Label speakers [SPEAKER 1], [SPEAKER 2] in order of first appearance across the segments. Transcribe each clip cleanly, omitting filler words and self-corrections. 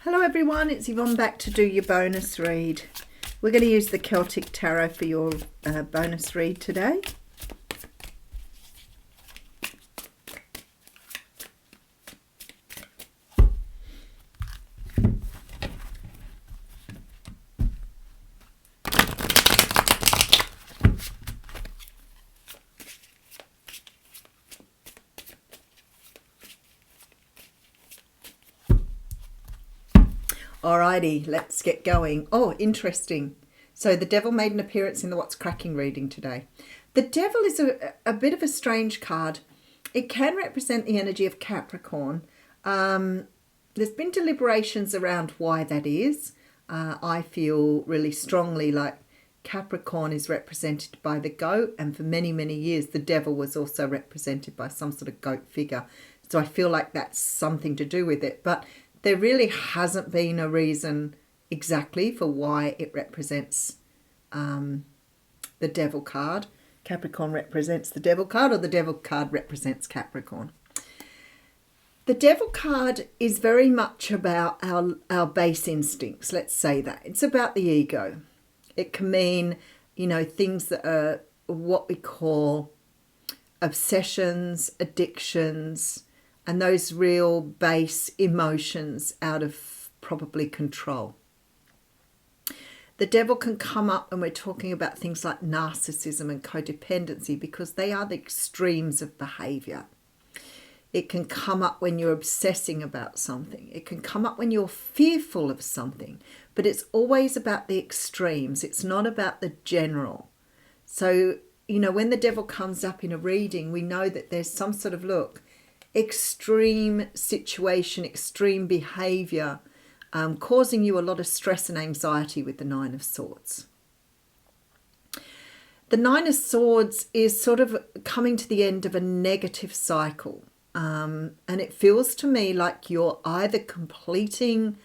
[SPEAKER 1] Hello everyone, it's Yvonne back to do your bonus read. We're going to use the Celtic Tarot for your bonus read today. Alrighty, let's get going. Oh, interesting. So the devil made an appearance in the What's Cracking reading today. The devil is a bit of a strange card. It can represent the energy of Capricorn. There's been deliberations around why that is. I feel really strongly like Capricorn is represented by the goat, and for many, many years the devil was also represented by some sort of goat figure. So I feel like that's something to do with it. But there really hasn't been a reason exactly for why it represents the devil card. Capricorn represents the devil card, or the devil card represents Capricorn. The devil card is very much about our base instincts, let's say that. It's about the ego. It can mean, things that are what we call obsessions, addictions, and those real base emotions out of probably control. The devil can come up when we're talking about things like narcissism and codependency, because they are the extremes of behaviour. It can come up when you're obsessing about something. It can come up when you're fearful of something, but it's always about the extremes. It's not about the general. So, when the devil comes up in a reading, we know that there's some sort of extreme situation, extreme behaviour, causing you a lot of stress and anxiety with the Nine of Swords. The Nine of Swords is sort of coming to the end of a negative cycle. And it feels to me like you're either completing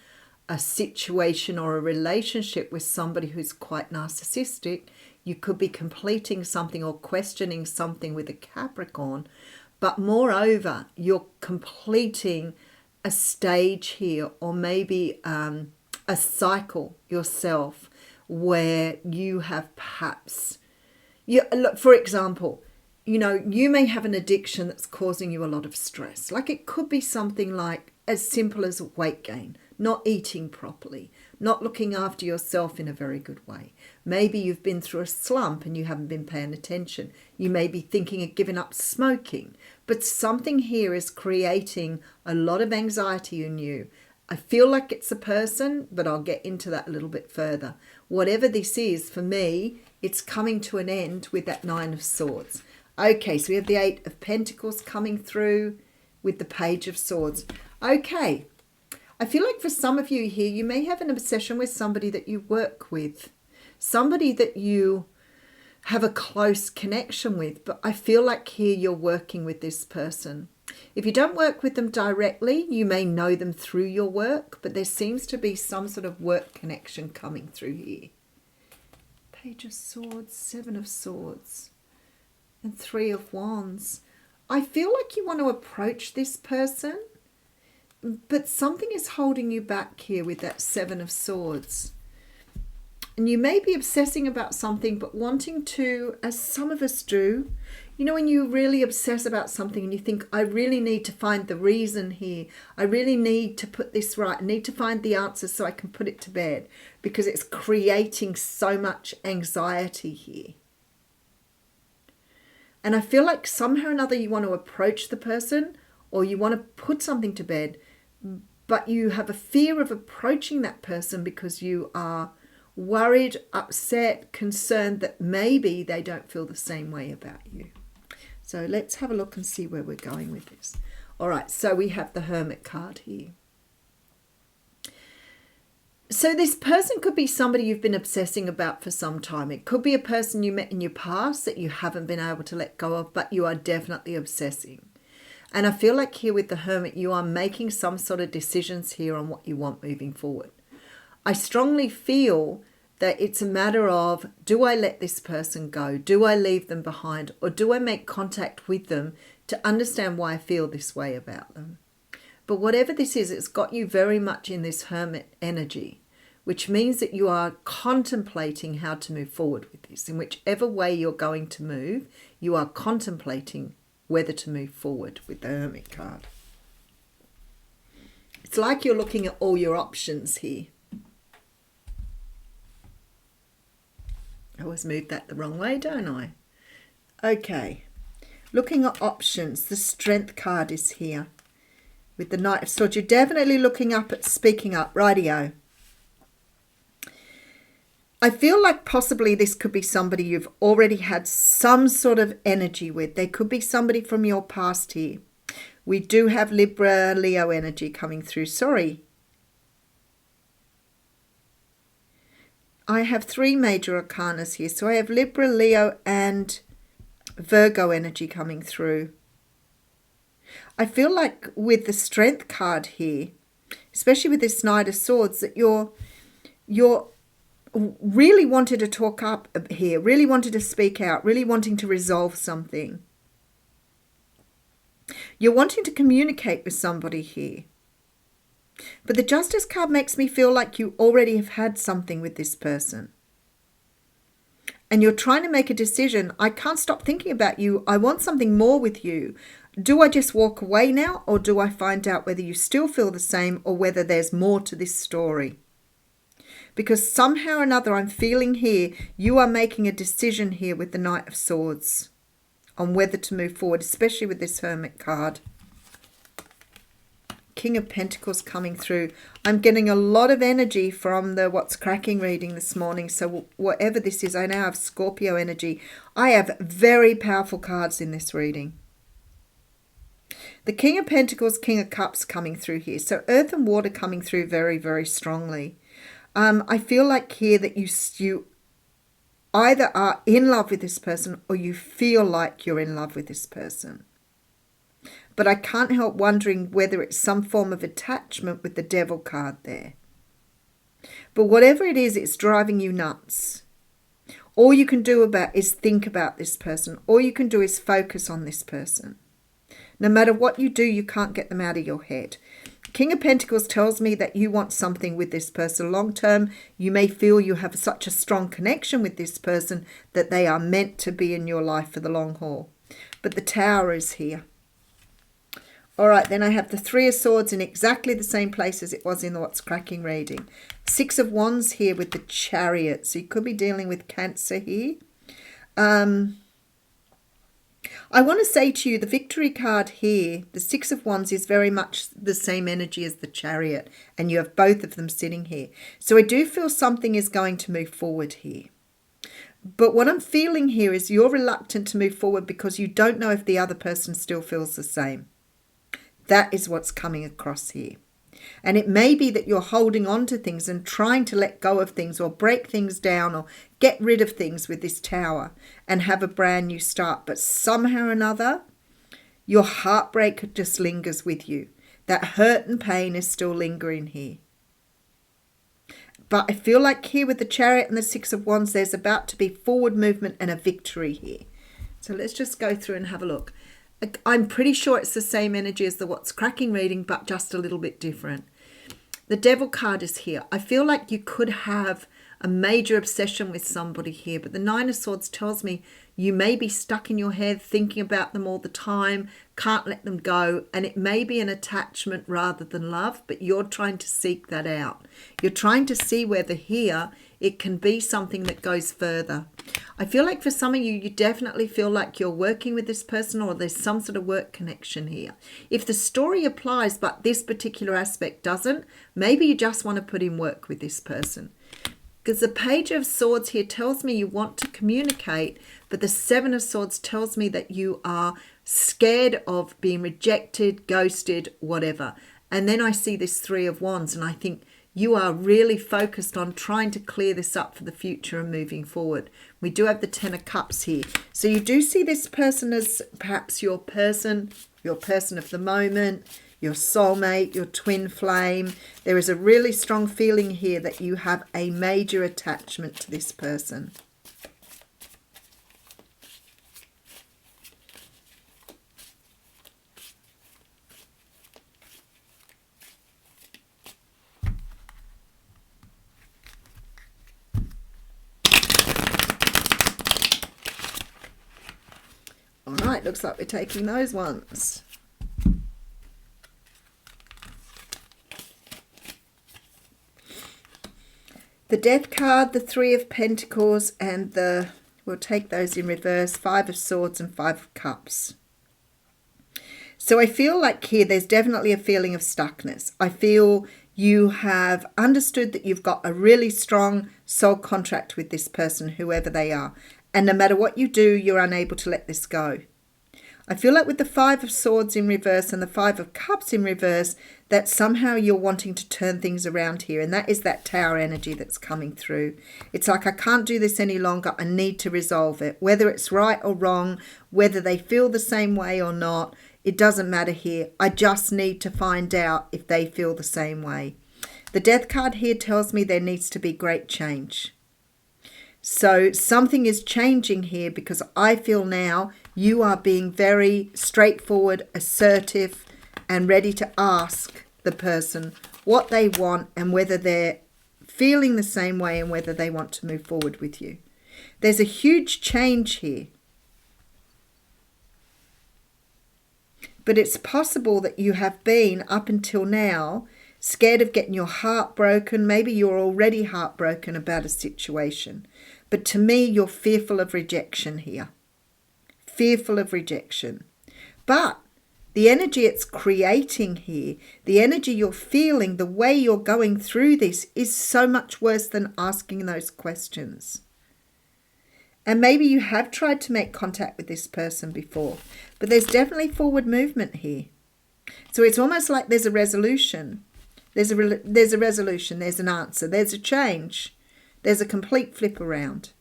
[SPEAKER 1] a situation or a relationship with somebody who's quite narcissistic. You could be completing something or questioning something with a Capricorn. But moreover, you're completing a stage here, or maybe a cycle yourself, where you have perhaps, for example, you may have an addiction that's causing you a lot of stress. Like it could be something like as simple as weight gain, not eating properly, not looking after yourself in a very good way. Maybe you've been through a slump and you haven't been paying attention. You may be thinking of giving up smoking, but something here is creating a lot of anxiety in you. I feel like it's a person, but I'll get into that a little bit further. Whatever this is, for me, it's coming to an end with that Nine of Swords. Okay, so we have the Eight of Pentacles coming through with the Page of Swords. Okay, I feel like for some of you here, you may have an obsession with somebody that you work with, somebody that you have a close connection with, but I feel like here you're working with this person. If you don't work with them directly, you may know them through your work, but there seems to be some sort of work connection coming through here. Page of Swords, Seven of Swords, and Three of Wands. I feel like you want to approach this person, but something is holding you back here with that Seven of Swords. And you may be obsessing about something, but wanting to, as some of us do, when you really obsess about something and you think, I really need to find the reason here. I really need to put this right. I need to find the answer so I can put it to bed, because it's creating so much anxiety here. And I feel like somehow or another you want to approach the person, or you want to put something to bed, but you have a fear of approaching that person because you are worried, upset, concerned that maybe they don't feel the same way about you. So let's have a look and see where we're going with this. All right, so we have the Hermit card here. So this person could be somebody you've been obsessing about for some time. It could be a person you met in your past that you haven't been able to let go of, but you are definitely obsessing. And I feel like here with the Hermit, you are making some sort of decisions here on what you want moving forward. I strongly feel that it's a matter of, do I let this person go? Do I leave them behind? Or do I make contact with them to understand why I feel this way about them? But whatever this is, it's got you very much in this hermit energy, which means that you are contemplating how to move forward with this. In whichever way you're going to move, you are contemplating whether to move forward with the Hermit card. It's like you're looking at all your options here. I always move that the wrong way, don't I? Okay. Looking at options, the Strength card is here with the Knight of Swords. You're definitely looking up at speaking up. Rightio. I feel like possibly this could be somebody you've already had some sort of energy with. There could be somebody from your past here. We do have Libra, Leo energy coming through. Sorry. I have 3 major arcanas here. So I have Libra, Leo and Virgo energy coming through. I feel like with the Strength card here, especially with this Knight of Swords, that you're really wanted to talk up here, really wanted to speak out, really wanting to resolve something. You're wanting to communicate with somebody here. But the Justice card makes me feel like you already have had something with this person. And you're trying to make a decision. I can't stop thinking about you. I want something more with you. Do I just walk away now, or do I find out whether you still feel the same or whether there's more to this story? Because somehow or another I'm feeling here you are making a decision here with the Knight of Swords on whether to move forward, especially with this Hermit card. King of Pentacles coming through. I'm getting a lot of energy from the What's Cracking reading this morning. So whatever this is, I now have Scorpio energy. I have very powerful cards in this reading. The King of Pentacles, King of Cups coming through here. So earth and water coming through very, very strongly. I feel like here that you either are in love with this person or you feel like you're in love with this person. But I can't help wondering whether it's some form of attachment with the Devil card there. But whatever it is, it's driving you nuts. All you can do is think about this person. All you can do is focus on this person. No matter what you do, you can't get them out of your head. King of Pentacles tells me that you want something with this person long term. You may feel you have such a strong connection with this person that they are meant to be in your life for the long haul. But the Tower is here. All right, then I have the Three of Swords in exactly the same place as it was in the What's Cracking reading. 6 of Wands here with the Chariot. So you could be dealing with Cancer here. I want to say to you, the Victory card here, the 6 of Wands, is very much the same energy as the Chariot, and you have both of them sitting here. So I do feel something is going to move forward here. But what I'm feeling here is you're reluctant to move forward because you don't know if the other person still feels the same. That is what's coming across here. And it may be that you're holding on to things and trying to let go of things or break things down or get rid of things with this Tower and have a brand new start. But somehow or another, your heartbreak just lingers with you. That hurt and pain is still lingering here. But I feel like here with the Chariot and the 6 of Wands, there's about to be forward movement and a victory here. So let's just go through and have a look. I'm pretty sure it's the same energy as the What's Cracking reading, but just a little bit different. The Devil card is here. I feel like you could have a major obsession with somebody here, but the 9 of Swords tells me you may be stuck in your head thinking about them all the time, can't let them go, and it may be an attachment rather than love, but you're trying to seek that out. You're trying to see whether here it can be something that goes further. I feel like for some of you, you definitely feel like you're working with this person or there's some sort of work connection here. If the story applies but this particular aspect doesn't, maybe you just want to put in work with this person. Because the Page of Swords here tells me you want to communicate, but the 7 of Swords tells me that you are scared of being rejected, ghosted, whatever. And then I see this 3 of Wands and I think you are really focused on trying to clear this up for the future and moving forward. We do have the 10 of Cups here. So you do see this person as perhaps your person of the moment, your soulmate, your twin flame. There is a really strong feeling here that you have a major attachment to this person. right, looks like we're taking those ones. The Death card, the Three of Pentacles, and we'll take those in reverse, Five of Swords and Five of Cups. So I feel like here there's definitely a feeling of stuckness. I feel you have understood that you've got a really strong soul contract with this person, whoever they are. And no matter what you do, you're unable to let this go. I feel like with the Five of Swords in reverse and the Five of Cups in reverse, that somehow you're wanting to turn things around here. And that is that Tower energy that's coming through. It's like, I can't do this any longer. I need to resolve it. Whether it's right or wrong, whether they feel the same way or not, it doesn't matter here. I just need to find out if they feel the same way. The Death card here tells me there needs to be great change. So something is changing here, because I feel now you are being very straightforward, assertive, and ready to ask the person what they want and whether they're feeling the same way and whether they want to move forward with you. There's a huge change here. But it's possible that you have been, up until now, scared of getting your heart broken. Maybe you're already heartbroken about a situation. But to me, you're fearful of rejection here. Fearful of rejection. But the energy it's creating here, the energy you're feeling, the way you're going through this is so much worse than asking those questions. And maybe you have tried to make contact with this person before, but there's definitely forward movement here. So it's almost like there's a resolution. There's a resolution, there's an answer, there's a change, there's a complete flip around.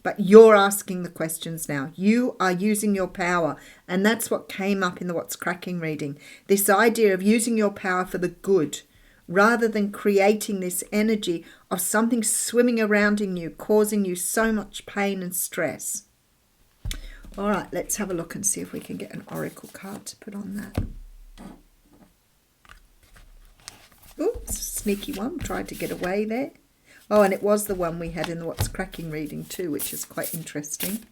[SPEAKER 1] But you're asking the questions now. You are using your power. And that's what came up in the What's Cracking reading. This idea of using your power for the good, rather than creating this energy of something swimming around in you, causing you so much pain and stress. All right, let's have a look and see if we can get an oracle card to put on that. Oops, sneaky one, tried to get away there. Oh, and it was the one we had in the What's Cracking reading too, which is quite interesting.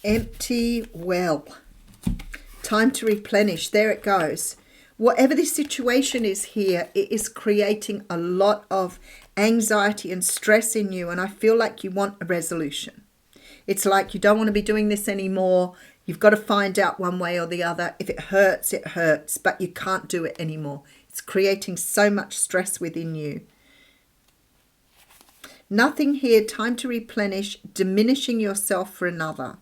[SPEAKER 1] Empty well. Time to replenish. There it goes. Whatever this situation is here, it is creating a lot of anxiety and stress in you, and I feel like you want a resolution. It's like you don't want to be doing this anymore. You've got to find out one way or the other. If it hurts, but you can't do it anymore. It's creating so much stress within you. Nothing here, time to replenish, diminishing yourself for another.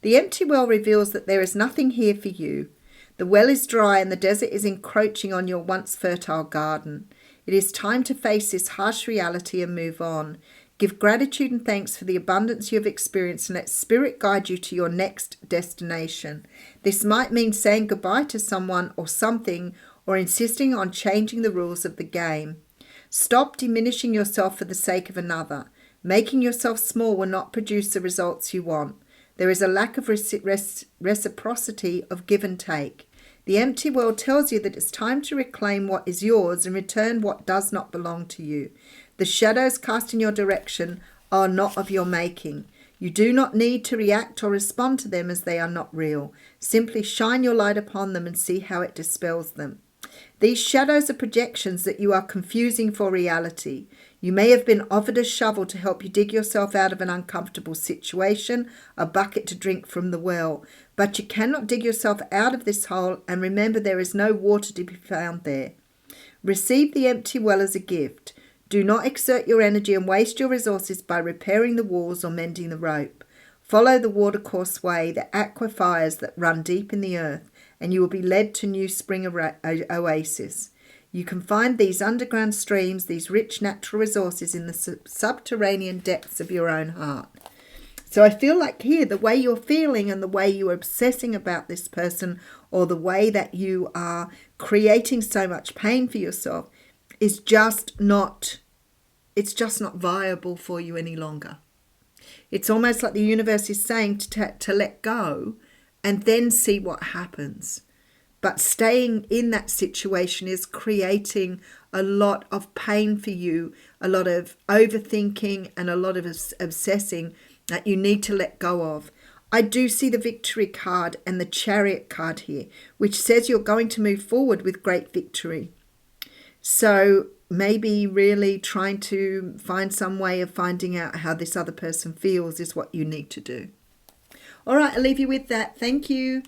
[SPEAKER 1] The empty well reveals that there is nothing here for you. The well is dry and the desert is encroaching on your once fertile garden. It is time to face this harsh reality and move on. Give gratitude and thanks for the abundance you have experienced and let spirit guide you to your next destination. This might mean saying goodbye to someone or something, or insisting on changing the rules of the game. Stop diminishing yourself for the sake of another. Making yourself small will not produce the results you want. There is a lack of reciprocity of give and take. The empty world tells you that it's time to reclaim what is yours and return what does not belong to you. The shadows cast in your direction are not of your making. You do not need to react or respond to them as they are not real. Simply shine your light upon them and see how it dispels them. These shadows are projections that you are confusing for reality. You may have been offered a shovel to help you dig yourself out of an uncomfortable situation, a bucket to drink from the well, but you cannot dig yourself out of this hole, and remember there is no water to be found there. Receive the empty well as a gift. Do not exert your energy and waste your resources by repairing the walls or mending the rope. Follow the watercourse way, the aquifers that run deep in the earth, and you will be led to new spring oases. You can find these underground streams, these rich natural resources in the subterranean depths of your own heart. So I feel like here, the way you're feeling and the way you're obsessing about this person, or the way that you are creating so much pain for yourself, is just not viable for you any longer. It's almost like the universe is saying to let go and then see what happens. But staying in that situation is creating a lot of pain for you, a lot of overthinking and a lot of obsessing that you need to let go of. I do see the victory card and the chariot card here, which says you're going to move forward with great victory. So maybe really trying to find some way of finding out how this other person feels is what you need to do. All right, I'll leave you with that. Thank you.